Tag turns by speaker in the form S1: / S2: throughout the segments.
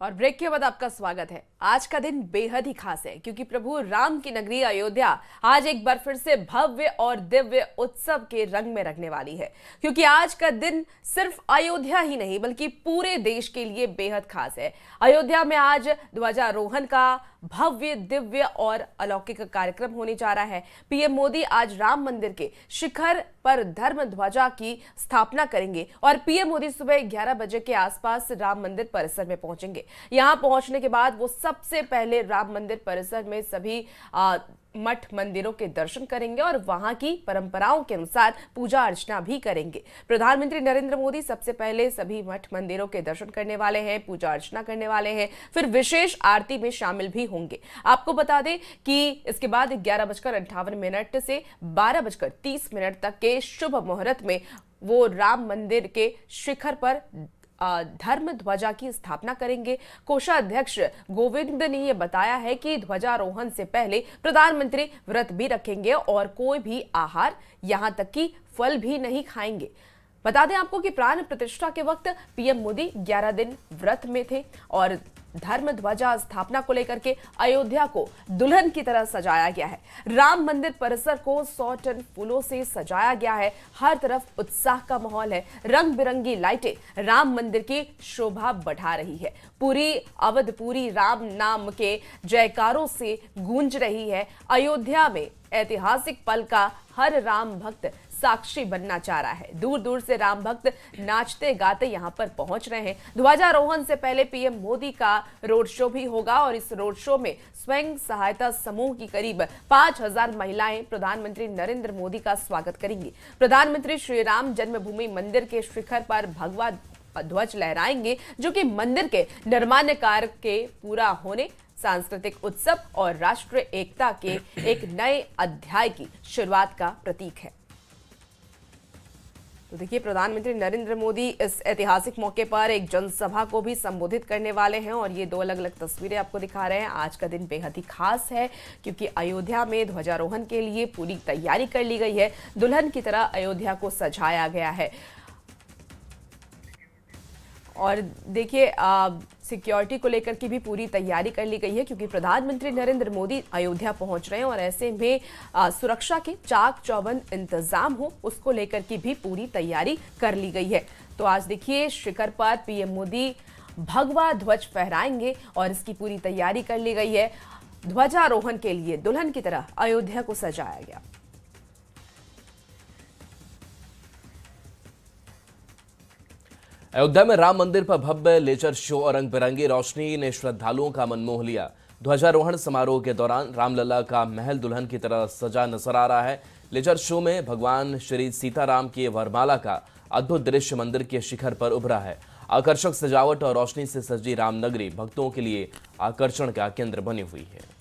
S1: और ब्रेक के बाद आपका स्वागत है। आज का दिन बेहद ही खास है क्योंकि प्रभु राम की नगरी अयोध्या आज एक बार फिर से भव्य और दिव्य उत्सव के रंग में रंगने वाली है। क्योंकि आज का दिन सिर्फ अयोध्या ही नहीं बल्कि पूरे देश के लिए बेहद खास है। अयोध्या में आज ध्वजारोहण का भव्य दिव्य और अलौकिक कार्यक्रम होने जा रहा है। पीएम मोदी आज राम मंदिर के शिखर पर धर्म ध्वजा की स्थापना करेंगे और पीएम मोदी सुबह 11 बजे के आसपास राम मंदिर परिसर में पहुंचेंगे। यहां पहुंचने के बाद वो सबसे पहले राम मंदिर परिसर में सभी मठ मंदिरों के दर्शन करेंगे और वहां की परंपराओं के अनुसार पूजा अर्चना भी करेंगे। प्रधानमंत्री नरेंद्र मोदी सबसे पहले सभी मठ मंदिरों के दर्शन करने वाले हैं, पूजा अर्चना करने वाले हैं, फिर विशेष आरती में शामिल भी होंगे। आपको बता दें कि इसके बाद 11:58 से 12:30 तक के शुभ मुहूर्त में वो राम मंदिर के शिखर पर धर्म ध्वजा की स्थापना करेंगे। कोषाध्यक्ष गोविंद ने यह बताया है कि ध्वजारोहण से पहले प्रधानमंत्री व्रत भी रखेंगे और कोई भी आहार यहां तक कि फल भी नहीं खाएंगे। बता दें आपको कि प्राण प्रतिष्ठा के वक्त पीएम मोदी 11 दिन व्रत में थे और धर्म ध्वजा स्थापना को लेकर के अयोध्या को दुल्हन की तरह सजाया गया है। राम मंदिर परिसर को 100 टन फूलों से सजाया गया है। हर तरफ उत्साह का माहौल है। रंग बिरंगी लाइटें राम मंदिर की शोभा बढ़ा रही है। पूरी अवधपुरी राम नाम के जयकारों से गूंज रही है। अयोध्या में ऐतिहासिक पल का हर राम भक्त साक्षी बनना चाह रहा है। दूर दूर से राम भक्त नाचते गाते यहां पर पहुंच रहे हैं। ध्वजारोहण से पहले पीएम मोदी का रोड शो भी होगा और इस रोड शो में स्वयं सहायता समूह की करीब 5000 महिलाएं प्रधानमंत्री नरेंद्र मोदी का स्वागत करेंगी। प्रधानमंत्री श्री राम जन्मभूमि मंदिर के शिखर पर भगवा ध्वज लहराएंगे जो कि मंदिर के निर्माण कार्य के पूरा होने, सांस्कृतिक उत्सव और राष्ट्रीय एकता के एक नए अध्याय की शुरुआत का प्रतीक है। तो देखिए, प्रधानमंत्री नरेंद्र मोदी इस ऐतिहासिक मौके पर एक जनसभा को भी संबोधित करने वाले हैं और ये दो अलग अलग तस्वीरें आपको दिखा रहे हैं। आज का दिन बेहद ही खास है क्योंकि अयोध्या में ध्वजारोहण के लिए पूरी तैयारी कर ली गई है। दुल्हन की तरह अयोध्या को सजाया गया है और देखिए सिक्योरिटी को लेकर की भी पूरी तैयारी कर ली गई है क्योंकि प्रधानमंत्री नरेंद्र मोदी अयोध्या पहुंच रहे हैं और ऐसे में सुरक्षा के चाक चौबंद इंतजाम हो उसको लेकर की भी पूरी तैयारी कर ली गई है। तो आज देखिए शिखर पर पीएम मोदी भगवा ध्वज फहराएंगे और इसकी पूरी तैयारी कर ली गई है। ध्वजारोहण के लिए दुल्हन की तरह अयोध्या को सजाया गया।
S2: अयोध्या में राम मंदिर पर भव्य लेजर शो और रंग बिरंगी रोशनी ने श्रद्धालुओं का मन मोह लिया। ध्वजारोहण समारोह के दौरान रामलला का महल दुल्हन की तरह सजा नजर आ रहा है। लेजर शो में भगवान श्री सीताराम की वरमाला का अद्भुत दृश्य मंदिर के शिखर पर उभरा है। आकर्षक सजावट और रोशनी से सजी रामनगरी भक्तों के लिए आकर्षण का केंद्र बनी हुई है।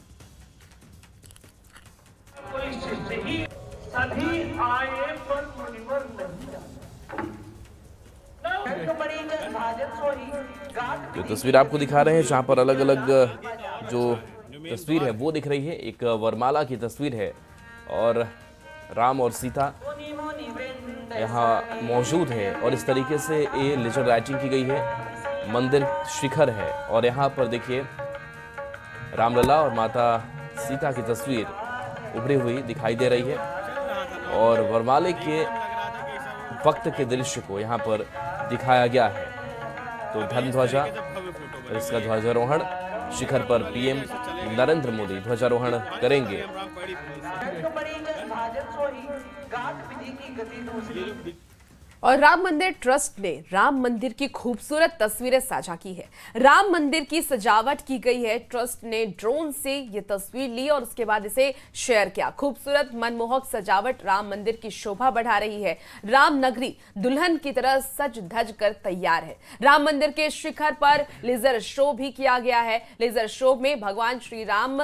S2: जो तस्वीर आपको दिखा रहे हैं जहां पर अलग अलग जो तस्वीर है वो दिख रही है। एक वरमाला की तस्वीर है और राम और सीता यहाँ मौजूद है और इस तरीके से ये लेजर लाइटिंग की गई है। मंदिर शिखर है और यहाँ पर देखिए रामलला और माता सीता की तस्वीर उभरी हुई दिखाई दे रही है और वरमाले के वक्त के दृश्य को यहाँ पर दिखाया गया है। तो धर्म ध्वजा और इसका ध्वजारोहण शिखर पर पीएम नरेंद्र मोदी ध्वजारोहण करेंगे।
S1: और राम मंदिर ट्रस्ट ने राम मंदिर की खूबसूरत तस्वीरें साझा की है। राम मंदिर की सजावट की गई है। ट्रस्ट ने ड्रोन से ये तस्वीर ली और उसके बाद इसे शेयर किया। खूबसूरत मनमोहक सजावट राम मंदिर की शोभा बढ़ा रही है। राम नगरी दुल्हन की तरह सज धज कर तैयार है। राम मंदिर के शिखर पर लेजर शो भी किया गया है। लेजर शो में भगवान श्री राम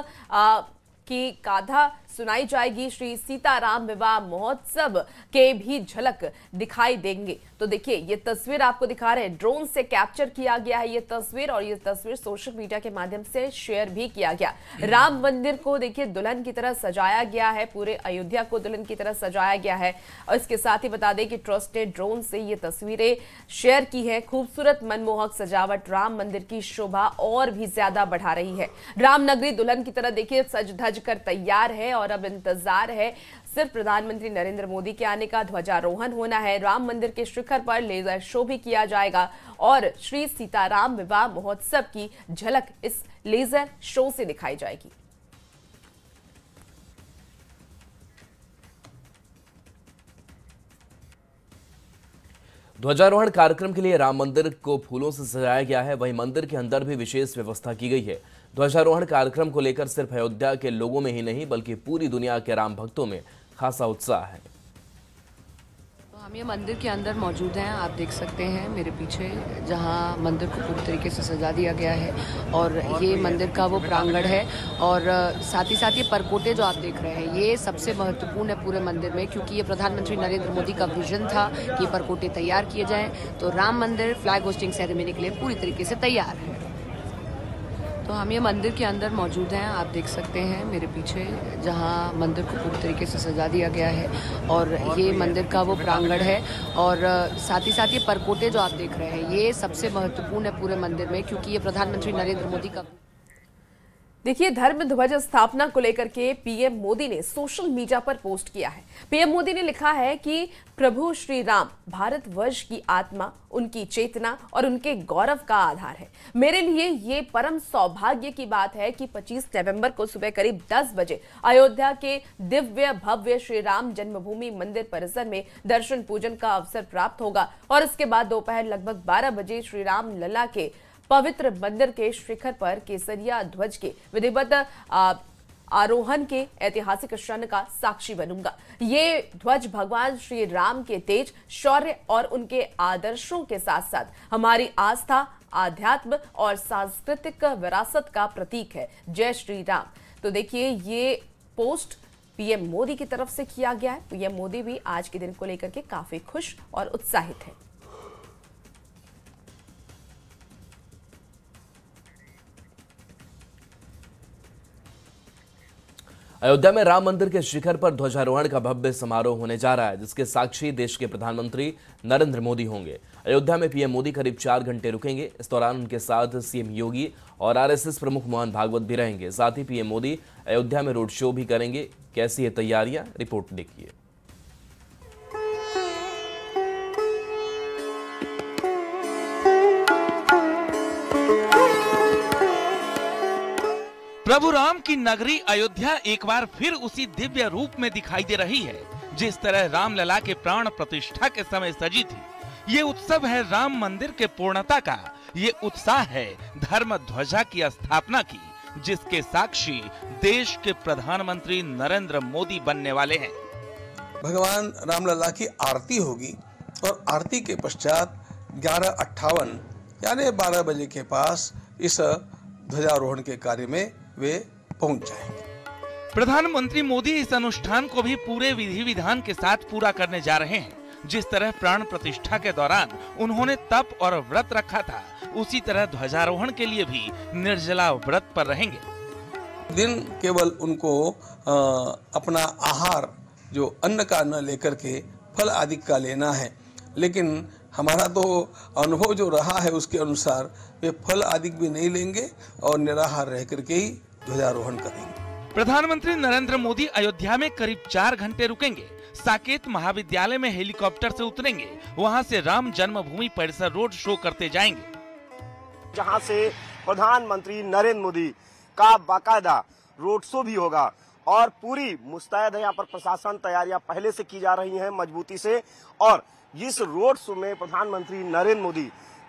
S1: की गाथा सुनाई जाएगी। श्री सीताराम विवाह महोत्सव के भी झलक दिखाई देंगे। तो देखिए ये तस्वीर आपको दिखा रहे हैं, ड्रोन से कैप्चर किया गया है ये तस्वीर, और ये तस्वीर सोशल मीडिया के माध्यम से शेयर भी किया गया। राम मंदिर को देखिए दुल्हन की तरह सजाया गया है, पूरे अयोध्या को दुल्हन की तरह सजाया गया है। और इसके साथ ही बता दें कि ट्रस्ट ने ड्रोन से ये तस्वीरें शेयर की है। खूबसूरत मनमोहक सजावट राम मंदिर की शोभा और भी ज्यादा बढ़ा रही है। राम नगरी दुल्हन की तरह देखिए सज धज कर तैयार है, और अब इंतजार है सिर्फ प्रधानमंत्री नरेंद्र मोदी के आने का। ध्वजारोहण होना है, राम मंदिर के शिखर पर लेजर शो भी किया जाएगा, और श्री सीताराम विवाह महोत्सव की झलक इस लेजर शो से दिखाई जाएगी।
S2: ध्वजारोहण कार्यक्रम के लिए राम मंदिर को फूलों से सजाया गया है, वहीं मंदिर के अंदर भी विशेष व्यवस्था की गई है। ध्वजारोहण कार्यक्रम को लेकर सिर्फ अयोध्या के लोगों में ही नहीं बल्कि पूरी दुनिया के राम भक्तों में खासा उत्साह है।
S3: तो हम ये मंदिर के अंदर मौजूद हैं, आप देख सकते हैं मेरे पीछे, जहां मंदिर को पूरी तरीके से सजा दिया गया है। और ये मंदिर का वो प्रांगण है, और साथ ही साथ ये परकोटे जो आप देख रहे हैं ये सबसे महत्वपूर्ण है पूरे मंदिर में, क्योंकि ये प्रधानमंत्री नरेंद्र मोदी का विजन था कि परकोटे तैयार किए जाएं। तो राम मंदिर फ्लैग होस्टिंग सेरेमनी के लिए पूरी तरीके से तैयार है। तो हम ये मंदिर के अंदर मौजूद हैं, आप देख सकते हैं मेरे पीछे, जहां मंदिर को पूरी तरीके से सजा दिया गया है। और ये मंदिर का वो प्रांगण है, और साथ ही साथ ये परकोटे जो आप देख रहे हैं ये सबसे महत्वपूर्ण है पूरे मंदिर में, क्योंकि ये प्रधानमंत्री नरेंद्र मोदी का।
S1: देखिए धर्म ध्वज स्थापना को लेकर के पीएम मोदी ने सोशल मीडिया पर पोस्ट किया है। पीएम मोदी ने लिखा है कि प्रभु श्री राम भारतवर्ष की आत्मा, उनकी चेतना और उनके गौरव का आधार है। मेरे लिए ये परम सौभाग्य की बात है कि 25 नवंबर को सुबह करीब 10 बजे अयोध्या के दिव्य भव्य श्री राम जन्मभूमि मंदिर परिसर में दर्शन पूजन का अवसर प्राप्त होगा, और इसके बाद दोपहर लगभग 12 बजे श्री राम लला के पवित्र मंदिर के शिखर पर केसरिया ध्वज के विधिवत आरोहण के ऐतिहासिक क्षण का साक्षी बनूंगा। ये ध्वज भगवान श्री राम के तेज, शौर्य और उनके आदर्शों के साथ साथ हमारी आस्था, आध्यात्म और सांस्कृतिक विरासत का प्रतीक है। जय श्री राम। तो देखिए ये पोस्ट पीएम मोदी की तरफ से किया गया है। पीएम मोदी भी आज के दिन को लेकर के काफी खुश और उत्साहित है।
S2: अयोध्या में राम मंदिर के शिखर पर ध्वजारोहण का भव्य समारोह होने जा रहा है, जिसके साक्षी देश के प्रधानमंत्री नरेंद्र मोदी होंगे। अयोध्या में पीएम मोदी करीब 4 घंटे रुकेंगे। इस दौरान उनके साथ सीएम योगी और आरएसएस प्रमुख मोहन भागवत भी रहेंगे। साथ ही पीएम मोदी अयोध्या में रोड शो भी करेंगे। कैसी है तैयारियां, रिपोर्ट देखिए।
S4: प्रभु राम की नगरी अयोध्या एक बार फिर उसी दिव्य रूप में दिखाई दे रही है जिस तरह रामलला के प्राण प्रतिष्ठा के समय सजी थी। ये उत्सव है राम मंदिर के पूर्णता का, ये उत्साह है धर्म ध्वजा की स्थापना की, जिसके साक्षी देश के प्रधानमंत्री नरेंद्र मोदी बनने वाले हैं।
S5: भगवान रामलला की आरती होगी, और आरती के पश्चात 11:58 यानी 12 बजे के पास इस ध्वजारोहण के कार्य में वे पहुंच जाएंगे।
S4: प्रधानमंत्री मोदी इस अनुष्ठान को भी पूरे विधि विधान के साथ पूरा करने जा रहे हैं। जिस तरह प्राण प्रतिष्ठा के दौरान उन्होंने तप और व्रत रखा था, उसी तरह ध्वजारोहण के लिए भी निर्जला व्रत पर रहेंगे।
S5: दिन केवल उनको अपना आहार जो अन्न का न लेकर के फल आदि का लेना है, लेकिन हमारा तो अनुभव जो रहा है उसके अनुसार वे फल आदि भी नहीं लेंगे और निराहार रह करके ही ध्वजारोहण करेंगे।
S4: प्रधानमंत्री नरेंद्र मोदी अयोध्या में करीब 4 घंटे रुकेंगे। साकेत महाविद्यालय में हेलीकॉप्टर से उतरेंगे, वहां से राम जन्मभूमि परिसर रोड शो करते जाएंगे,
S6: जहां से प्रधानमंत्री नरेंद्र मोदी का बाकायदा रोड शो भी होगा। और पूरी मुस्तैद है यहाँ पर प्रशासन, तैयारियां पहले से की जा रही हैं मजबूती से। और इस रोड शो में प्रधानमंत्री नरेंद्र मोदी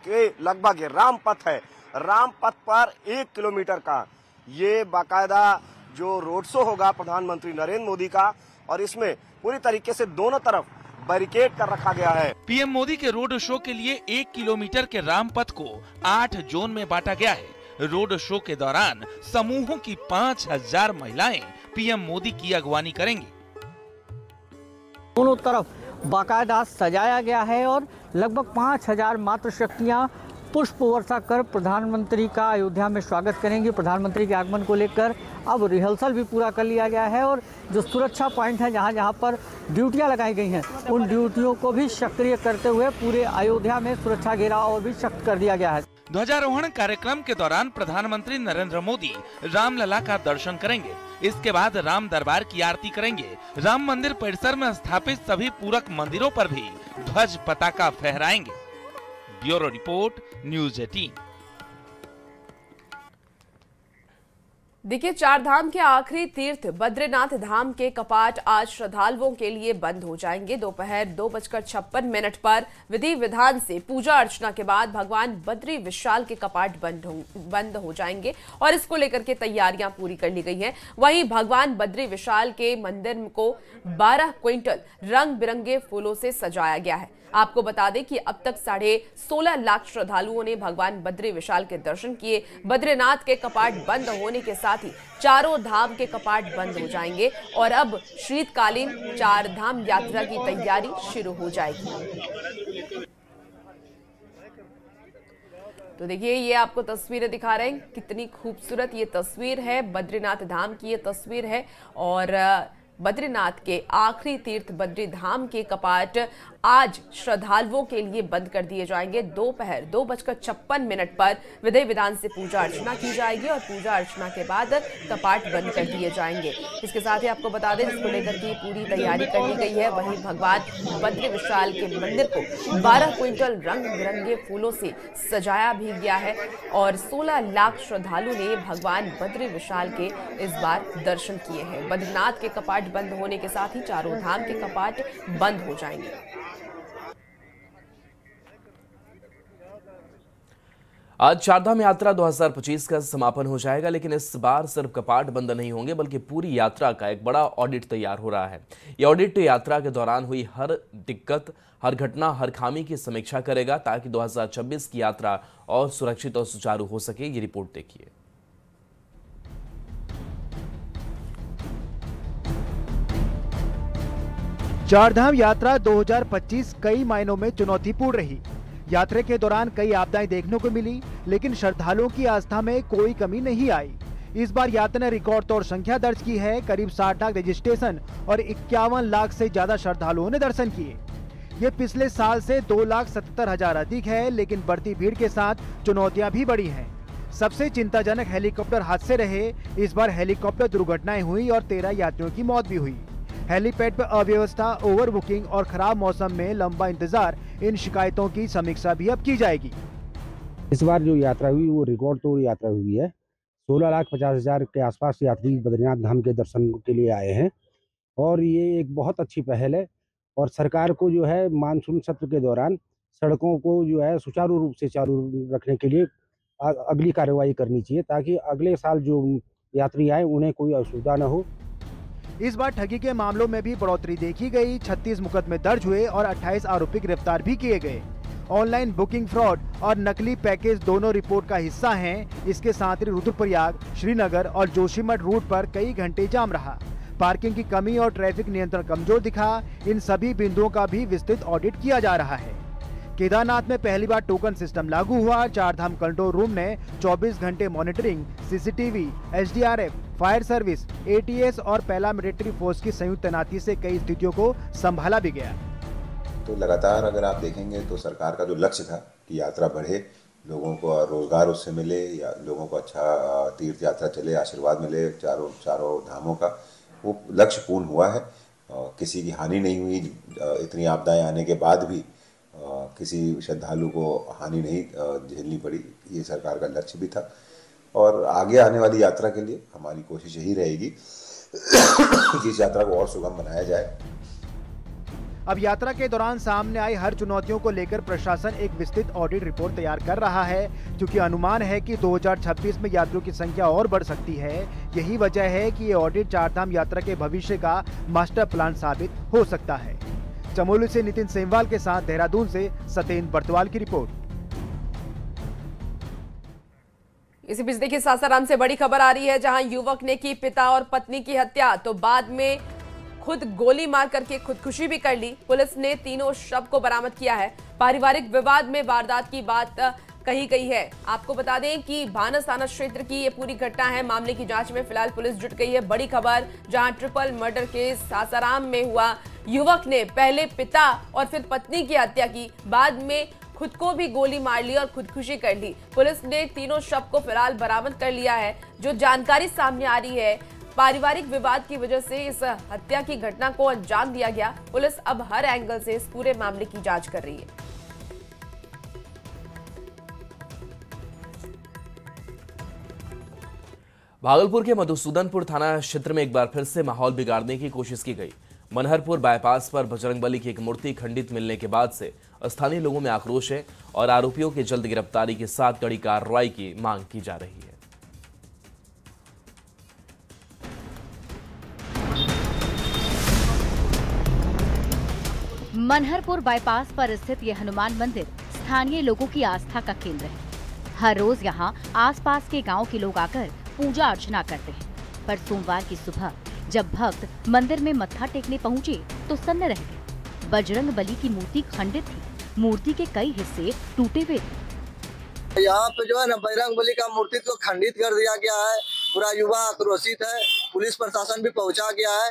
S6: के लगभग राम पथ है, राम पथ पर 1 किलोमीटर का ये बाकायदा जो रोड शो होगा प्रधानमंत्री नरेंद्र मोदी का, और इसमें पूरी तरीके से दोनों तरफ बैरिकेड कर रखा गया है।
S4: पीएम मोदी के रोड शो के लिए 1 किलोमीटर के राम पथ को 8 जोन में बांटा गया है। रोड शो के दौरान समूहों की 5000 महिलाएं पीएम मोदी की अगवानी करेंगे।
S7: दोनों तरफ बाकायदा सजाया गया है और लगभग 5000 मातृशक्तियाँ पुष्प वर्षा कर प्रधानमंत्री का अयोध्या में स्वागत करेंगी। प्रधानमंत्री के आगमन को लेकर अब रिहर्सल भी पूरा कर लिया गया है और जो सुरक्षा पॉइंट है जहां जहां पर ड्यूटियां लगाई गई हैं उन ड्यूटियों को भी सक्रिय करते हुए पूरे अयोध्या में सुरक्षा घेराव और भी सख्त कर दिया गया है।
S4: ध्वजारोहण कार्यक्रम के दौरान प्रधानमंत्री नरेंद्र मोदी रामलला का दर्शन करेंगे। इसके बाद राम दरबार की आरती करेंगे। राम मंदिर परिसर में स्थापित सभी पूरक मंदिरों पर भी ध्वज पताका फहराएंगे। Bureau report, news 18।
S1: देखिए, चार धाम के आखिरी तीर्थ बद्रीनाथ धाम के कपाट आज श्रद्धालुओं के लिए बंद हो जाएंगे। दोपहर 2:56 पर विधि विधान से पूजा अर्चना के बाद भगवान बद्री विशाल के कपाट बंद हो जाएंगे और इसको लेकर के तैयारियां पूरी कर ली गई हैं। वहीं भगवान बद्री विशाल के मंदिर को 12 क्विंटल रंग बिरंगे फूलों से सजाया गया है। आपको बता दें कि अब तक 16.5 लाख श्रद्धालुओं ने भगवान बद्री विशाल के दर्शन किए। बद्रीनाथ के कपाट बंद होने के साथ ही चारों धाम के कपाट बंद हो जाएंगे और अब शीतकालीन चार धाम यात्रा की तैयारी शुरू हो जाएगी। तो देखिए, ये आपको तस्वीरें दिखा रहे हैं, कितनी खूबसूरत ये तस्वीर है। बद्रीनाथ धाम की ये तस्वीर है और बद्रीनाथ के आखिरी तीर्थ बद्री धाम के कपाट आज श्रद्धालुओं के लिए बंद कर दिए जाएंगे। दोपहर 2:56 पर विधि विधान से पूजा अर्चना की जाएगी और पूजा अर्चना के बाद कपाट बंद कर दिए जाएंगे। इसके साथ ही आपको बता दें, इसको लेकर की पूरी तैयारी कर ली गई है। वहीं भगवान बद्री विशाल के मंदिर को 12 क्विंटल रंग बिरंगे फूलों से सजाया भी गया है और 16 लाख श्रद्धालु ने भगवान बद्री विशाल के इस बार दर्शन किए हैं। बद्रीनाथ के कपाट बंद होने के साथ ही चारों धाम के कपाट बंद हो जाएंगे।
S2: आज चारधाम यात्रा 2025 का समापन हो जाएगा, लेकिन इस बार सिर्फ कपाट बंद नहीं होंगे बल्कि पूरी यात्रा का एक बड़ा ऑडिट तैयार हो रहा है। यह ऑडिट यात्रा के दौरान हुई हर दिक्कत, हर घटना, हर खामी की समीक्षा करेगा ताकि 2026 की यात्रा और सुरक्षित और सुचारू हो सके। ये रिपोर्ट देखिए।
S8: चारधाम यात्रा 2025 कई मायनों में चुनौतीपूर्ण रही। यात्रा के दौरान कई आपदाएं देखने को मिली, लेकिन श्रद्धालुओं की आस्था में कोई कमी नहीं आई। इस बार यात्रा ने रिकॉर्ड तोड़ संख्या दर्ज की है। करीब 60 लाख रजिस्ट्रेशन और 51 लाख से ज्यादा श्रद्धालुओं ने दर्शन किए। ये पिछले साल से 2,70,000 अधिक है, लेकिन बढ़ती भीड़ के साथ चुनौतियां भी बढ़ी हैं। सबसे चिंताजनक हेलीकॉप्टर हादसे रहे। इस बार हेलीकॉप्टर दुर्घटनाएं हुई और 13 यात्रियों की मौत भी हुई। हेलीपैड पर अव्यवस्था, ओवर बुकिंग और खराब मौसम में लंबा इंतजार, इन शिकायतों की समीक्षा भी अब की जाएगी।
S9: इस बार जो यात्रा हुई वो रिकॉर्ड तोड़ यात्रा हुई है। 16,50,000 के आसपास यात्री बद्रीनाथ धाम के दर्शन के लिए आए हैं और ये एक बहुत अच्छी पहल है। और सरकार को जो है मानसून सत्र के दौरान सड़कों को जो है सुचारू रूप से चालू रखने के लिए अगली कार्रवाई करनी चाहिए ताकि अगले साल जो यात्री आए उन्हें कोई असुविधा न हो।
S8: इस बार ठगी के मामलों में भी बढ़ोतरी देखी गई। 36 मुकदमे दर्ज हुए और 28 आरोपी गिरफ्तार भी किए गए। ऑनलाइन बुकिंग फ्रॉड और नकली पैकेज दोनों रिपोर्ट का हिस्सा हैं। इसके साथ ही रुद्रप्रयाग, श्रीनगर और जोशीमठ रूट पर कई घंटे जाम रहा। पार्किंग की कमी और ट्रैफिक नियंत्रण कमजोर दिखा। इन सभी बिंदुओं का भी विस्तृत ऑडिट किया जा रहा है। केदारनाथ में पहली बार टोकन सिस्टम लागू हुआ। चारधाम कंट्रोल रूम ने 24 घंटे monitoring, CCTV, SDRF, fire service, ATS और पैरामिलिट्री फोर्स की संयुक्त तैनाती से कई स्थितियों को संभाला भी गया।
S10: तो लगातार अगर आप देखेंगे तो सरकार का जो लक्ष्य था कि यात्रा बढ़े, लोगों को रोजगार उससे मिले, या लोगों को अच्छा तीर्थ यात्रा चले, आशीर्वाद मिले चारों धामों का, वो लक्ष्य पूर्ण हुआ है। किसी की हानि नहीं हुई। इतनी आपदाएं आने के बाद भी किसी श्रद्धालु को हानि नहीं झेलनी पड़ी। ये सरकार का लक्ष्य भी था और आगे आने वाली यात्रा के लिए हमारी कोशिश यही रहेगी कि इस यात्रा को और सुगम बनाया जाए।
S8: अब यात्रा के दौरान सामने आई हर चुनौतियों को लेकर प्रशासन एक विस्तृत ऑडिट रिपोर्ट तैयार कर रहा है, क्योंकि अनुमान है कि 2026 में यात्रियों की संख्या और बढ़ सकती है। यही वजह है कि ये ऑडिट चारधाम यात्रा के भविष्य का मास्टर प्लान साबित हो सकता है। चमोली से नितिन सेमवाल के साथ देहरादून से सतेंद्र बर्तवाल की रिपोर्ट।
S1: इसी बीच देखिए सासाराम से बड़ी खबर आ रही है, जहां युवक ने की पिता और पत्नी की हत्या तो बाद में खुद गोली मार करके खुदकुशी भी कर ली। पुलिस ने तीनों शव को बरामद किया है। पारिवारिक विवाद में वारदात की बात कही गई है। आपको बता दें कि भानस थाना क्षेत्र की ये पूरी घटना है। मामले की जांच में फिलहाल पुलिस जुट गई है। बड़ी खबर, जहां ट्रिपल मर्डर केस सासाराम में हुआ। युवक ने पहले पिता और फिर पत्नी की हत्या की, बाद में खुद को भी गोली मार ली और खुदकुशी कर ली। पुलिस ने तीनों शव को फिलहाल बरामद कर लिया है। जो जानकारी सामने आ रही है, पारिवारिक विवाद की वजह से इस हत्या की घटना को अंजाम दिया गया। पुलिस अब हर एंगल से इस पूरे मामले की जांच कर रही है।
S2: भागलपुर के मधुसूदनपुर थाना क्षेत्र में एक बार फिर से माहौल बिगाड़ने की कोशिश की गई। मनहरपुर बाईपास पर बजरंगबली की एक मूर्ति खंडित मिलने के बाद से स्थानीय लोगों में आक्रोश है और आरोपियों की जल्द गिरफ्तारी के साथ कड़ी कार्रवाई की मांग की जा रही है।
S11: मनहरपुर बाईपास पर स्थित यह हनुमान मंदिर स्थानीय लोगों की आस्था का केंद्र है। हर रोज यहाँ आसपास के गांव के लोग आकर पूजा अर्चना करते हैं, पर सोमवार की सुबह जब भक्त मंदिर में मत्था टेकने पहुँचे तो सन्न रह गए। बजरंगबली की मूर्ति खंडित थी, मूर्ति के कई हिस्से टूटे हुए थे।
S12: यहाँ पे जो है ना बजरंगबली का मूर्ति को खंडित कर दिया गया है। पूरा युवा आक्रोशित है, पुलिस प्रशासन भी पहुँचा गया है।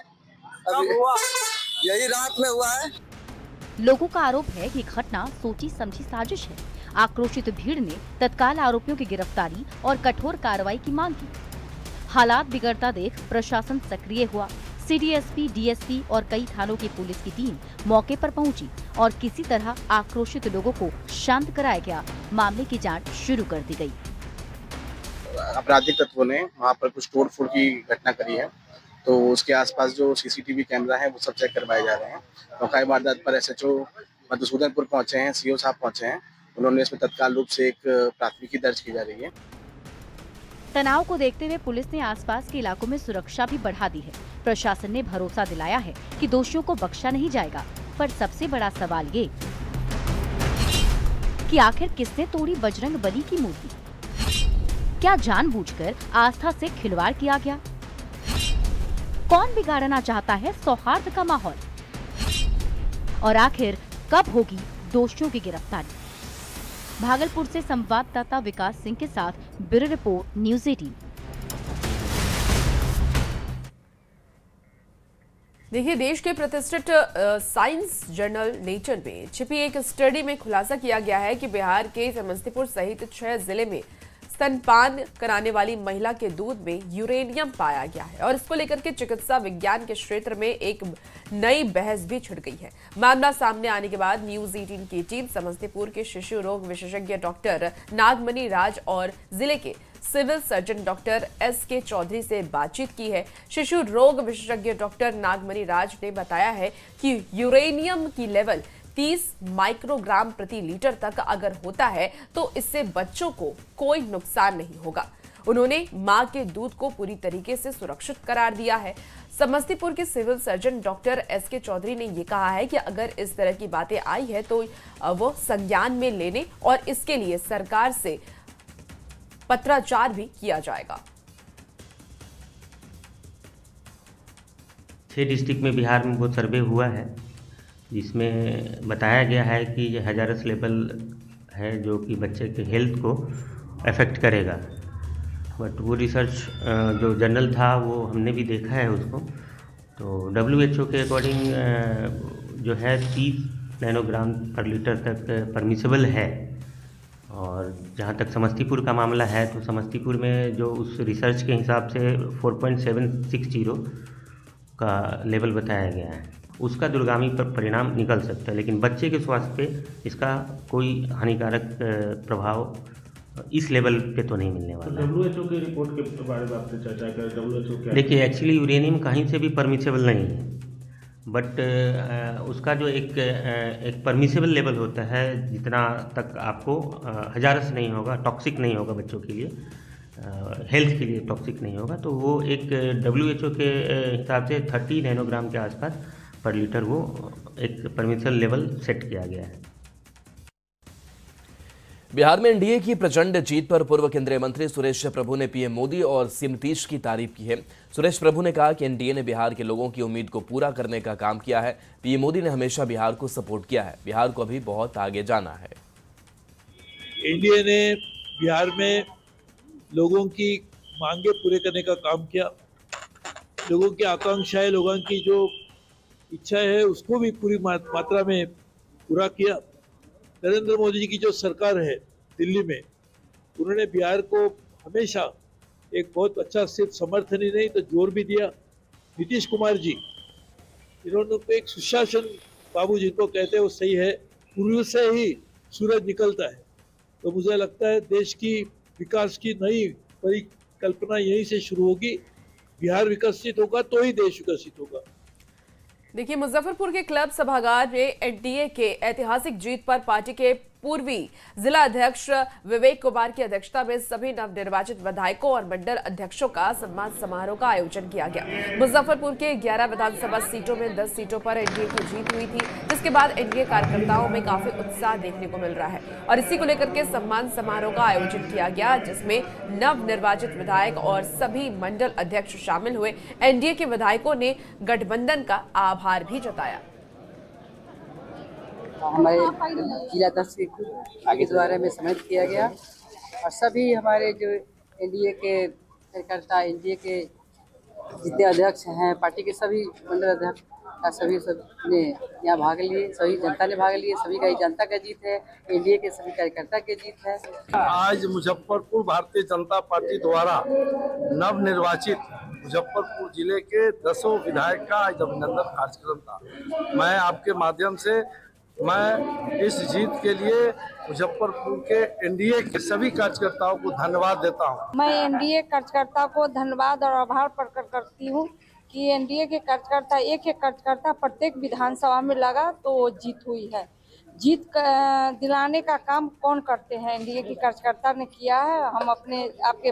S12: अभी हुआ यही रात में हुआ है।
S11: लोगों का आरोप है कि घटना सोची समझी साजिश है। आक्रोशित भीड़ ने तत्काल आरोपियों की गिरफ्तारी और कठोर कार्रवाई की मांग की। हालात बिगड़ता देख प्रशासन सक्रिय हुआ। सिटी एसपी, डीएसपी और कई थानों की पुलिस की टीम मौके पर पहुंची और किसी तरह आक्रोशित लोगों को शांत कराया गया। मामले की जांच शुरू कर दी गई।
S13: आपराधिक तत्वों ने वहां पर कुछ तोड़फोड़ की घटना करी है, तो उसके आसपास जो सीसीटीवी कैमरा है वो सब चेक करवाए जा रहे हैं। मौका वारदात पर एसएचओ मधुसूदनपुर पहुंचे हैं, सीओ साहब पहुंचे हैं। उन्होंने इसमें तत्काल रूप से एक प्राथमिकी दर्ज की जा रही है।
S11: तनाव को देखते हुए पुलिस ने आसपास के इलाकों में सुरक्षा भी बढ़ा दी है। प्रशासन ने भरोसा दिलाया है कि दोषियों को बख्शा नहीं जाएगा। पर सबसे बड़ा सवाल ये कि आखिर किसने तोड़ी बजरंगबली की मूर्ति? क्या जानबूझकर आस्था से खिलवाड़ किया गया? कौन बिगाड़ना चाहता है सौहार्द का माहौल? और आखिर कब होगी दोषियों की गिरफ्तारी? भागलपुर से संवाददाता विकास सिंह के साथ ब्यूरो रिपोर्ट, न्यूज़ 18।
S1: देखिए, देश के प्रतिष्ठित साइंस जर्नल नेचर में छिपी एक स्टडी में खुलासा किया गया है कि बिहार के समस्तीपुर सहित 6 जिले में स्तनपान कराने वाली महिला के दूध में यूरेनियम पाया गया है और इसको लेकर के चिकित्सा विज्ञान के क्षेत्र में एक नई बहस भी छिड़ गई है। मामला सामने आने के बाद न्यूज़ 18 की टीम समस्तीपुर के शिशु रोग विशेषज्ञ डॉक्टर नागमणि राज और जिले के civil surgeon doctor S K. Chaudhary से बातचीत की है। शिशु रोग विशेषज्ञ डॉक्टर नागमणि राज ने बताया है कि यूरेनियम की लेवल 30 माइक्रोग्राम प्रति लीटर तक अगर होता है तो इससे बच्चों को कोई नुकसान नहीं होगा। उन्होंने मां के दूध को पूरी तरीके से सुरक्षित करार दिया है। समस्तीपुर के civil surgeon doctor S K. Chaudhary ने यह कहा है कि अगर इस तरह की बातें आई है तो वो संज्ञान में लेने और इसके लिए सरकार से पत्राचार भी किया जाएगा।
S14: 6 डिस्ट्रिक्ट में बिहार में वो सर्वे हुआ है, जिसमें बताया गया है कि ये हैजारस लेवल है जो कि बच्चे के हेल्थ को अफेक्ट करेगा। बट वो रिसर्च जो जर्नल था वो हमने भी देखा है उसको, तो WHO के अकॉर्डिंग जो है 30 नैनोग्राम पर लीटर तक परमिसेबल है। और जहाँ तक समस्तीपुर का मामला है तो समस्तीपुर में जो उस रिसर्च के हिसाब से 4.760 का लेवल बताया गया है, उसका दूरगामी परिणाम निकल सकता है, लेकिन बच्चे के स्वास्थ्य पे इसका कोई हानिकारक प्रभाव इस लेवल पे तो नहीं मिलने वाला।
S15: WHO की रिपोर्ट के बारे में आपने चर्चा करें। WHO क्या?
S14: देखिए, एक्चुअली यूरेनियम कहीं से भी परमिसेबल नहीं है, बट उसका जो एक परमिसेबल लेवल होता है, जितना तक आपको हजारस नहीं होगा, टॉक्सिक नहीं होगा बच्चों के लिए, हेल्थ के लिए टॉक्सिक नहीं होगा, तो वो एक WHO के हिसाब से 30 नैनोग्राम के आसपास पर लीटर वो एक परमिसेबल लेवल सेट किया गया है।
S2: बिहार में एनडीए की प्रचंड जीत पर पूर्व केंद्रीय मंत्री सुरेश प्रभु ने पीएम मोदी और सीएम नीतीश की तारीफ की है। सुरेश प्रभु ने कहा कि एनडीए ने बिहार के लोगों की उम्मीद को पूरा करने का काम किया है। पीएम मोदी ने हमेशा बिहार को सपोर्ट किया है। बिहार को अभी बहुत आगे जाना है।
S16: एनडीए ने बिहार में लोगों की मांगे पूरे करने का काम किया, लोगों की आकांक्षाएं, लोगों की जो इच्छा है उसको भी पूरी मात्रा में पूरा किया। नरेंद्र मोदी जी की जो सरकार है दिल्ली में, उन्होंने बिहार को हमेशा एक बहुत अच्छा सिर्फ समर्थन ही नहीं तो जोर भी दिया। नीतीश कुमार जी, इन्होंने तो एक सुशासन बाबू जिनको कहते हैं वो सही है, पूर्व से ही सूरज निकलता है। तो मुझे लगता है देश की विकास की नई परिकल्पना यहीं से शुरू होगी। बिहार विकसित होगा तो ही देश विकसित होगा।
S1: देखिए, मुजफ्फरपुर के क्लब सभागार में एनडीए के ऐतिहासिक जीत पर पार्टी के पूर्वी जिला अध्यक्ष विवेक कुमार की अध्यक्षता में सभी नवनिर्वाचित विधायकों और मंडल अध्यक्षों का सम्मान समारोह का आयोजन किया गया। मुजफ्फरपुर के 11 विधानसभा सीटों में 10 सीटों पर एनडीए की जीत हुई थी, जिसके बाद एनडीए कार्यकर्ताओं में काफी उत्साह देखने को मिल रहा है और इसी को लेकर के सम्मान समारोह का आयोजन किया गया, जिसमें नवनिर्वाचित विधायक और सभी मंडल अध्यक्ष शामिल हुए। एनडीए के विधायकों ने गठबंधन का आभार भी जताया।
S17: हमारे जिला अध्यक्ष के द्वारा में सम्मानित किया गया और सभी हमारे जो एनडीए के कार्यकर्ता, एनडीए के जितने अध्यक्ष हैं, पार्टी के सभी मंडल अध्यक्ष का सभी सब ने यहाँ भाग लिए, सभी जनता ने भाग लिए। सभी का ये जनता का जीत है, एनडीए के सभी कार्यकर्ता की जीत है।
S16: आज मुजफ्फरपुर भारतीय जनता पार्टी द्वारा नवनिर्वाचित मुजफ्फरपुर जिले के 10 विधायक का आज अभिनंदन कार्यक्रम था। मैं आपके माध्यम से मैं इस जीत के लिए मुजफ्फरपुर के एनडीए के सभी कार्यकर्ताओं को धन्यवाद देता हूं।
S18: मैं एनडीए कार्यकर्ता को धन्यवाद और आभार प्रकट करती हूं कि एनडीए के कार्यकर्ता एक कार्यकर्ता प्रत्येक विधानसभा में लगा तो वो जीत हुई है। जीत दिलाने का काम कौन करते हैं, एनडीए के कार्यकर्ता ने किया है। हम अपने आपके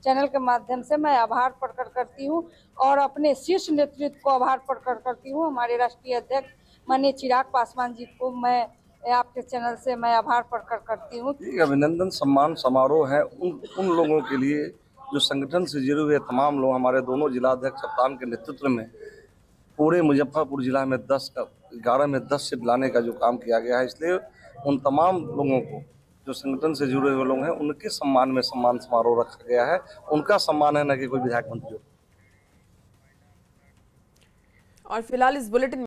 S18: चैनल के माध्यम से मैं आभार प्रकट करती हूं और अपने शीर्ष नेतृत्व को आभार प्रकट करती हूं। हमारे राष्ट्रीय अध्यक्ष माननीय चिराग पासवान जी को मैं आपके चैनल से मैं आभार प्रकट करती हूँ।
S5: अभिनंदन सम्मान समारोह है उन लोगों के लिए जो संगठन से जुड़े हुए तमाम लोग। हमारे दोनों जिलाध्यक्ष सप्ताह के नेतृत्व में पूरे मुजफ्फरपुर जिला में 11 में 10 सीट लाने का जो काम किया गया है, इसलिए उन तमाम लोगों को जो संगठन से जुड़े हुए लोग हैं उनके सम्मान में सम्मान समारोह रखा गया है। उनका सम्मान है, न कि कोई विधायक मंत्री।
S1: और फिलहाल इस बुलेटिन